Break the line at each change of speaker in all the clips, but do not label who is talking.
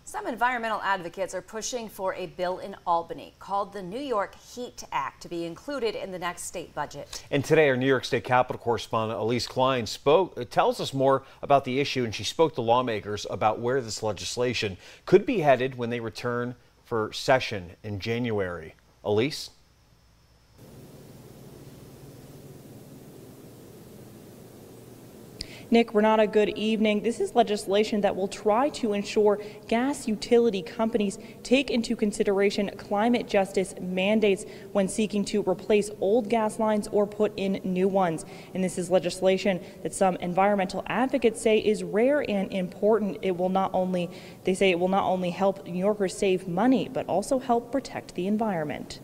Some environmental advocates are pushing for a bill in Albany called the New York Heat Act to be included in the next state budget.
And today, our New York State Capitol correspondent Elise Klein tells us more about the issue, and she spoke to lawmakers about where this legislation could be headed when they return for session in January. Elise?
Nick, Renata, good evening. This is legislation that will try to ensure gas utility companies take into consideration climate justice mandates when seeking to replace old gas lines or put in new ones. And this is legislation that some environmental advocates say is rare and important. They say it will not only help New Yorkers save money, but also help protect the environment.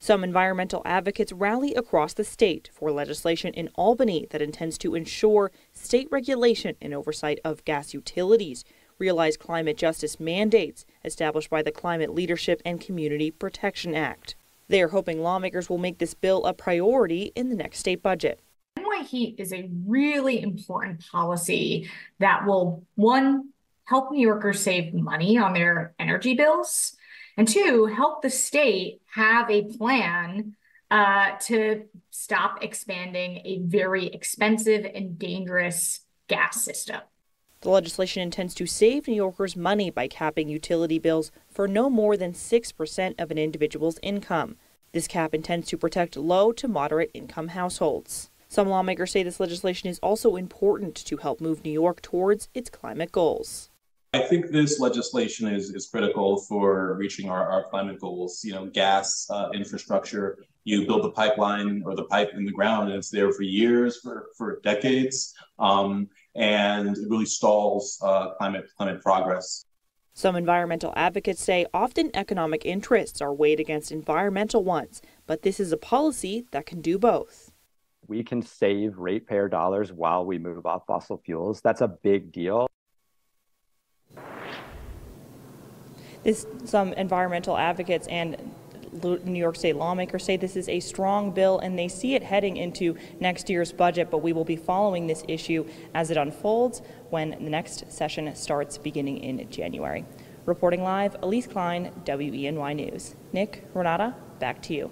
Some environmental advocates rally across the state for legislation in Albany that intends to ensure state regulation and oversight of gas utilities, realize climate justice mandates established by the Climate Leadership and Community Protection Act. They are hoping lawmakers will make this bill a priority in the next state budget.
WENY heat is a really important policy that will, one, help New Yorkers save money on their energy bills, and two, help the state have a plan to stop expanding a very expensive and dangerous gas system.
The legislation intends to save New Yorkers money by capping utility bills for no more than 6% of an individual's income. This cap intends to protect low to moderate income households. Some lawmakers say this legislation is also important to help move New York towards its climate goals.
I think this legislation is critical for reaching our climate goals. You know, gas infrastructure, you build the pipeline or the pipe in the ground and it's there for years, for decades, and it really stalls climate progress.
Some environmental advocates say often economic interests are weighed against environmental ones, but this is a policy that can do both.
We can save ratepayer dollars while we move off fossil fuels. That's a big deal.
Some environmental advocates and New York State lawmakers say this is a strong bill and they see it heading into next year's budget, but we will be following this issue as it unfolds when the next session starts beginning in January. Reporting live, Elise Klein, WENY News. Nick, Renata, back to you.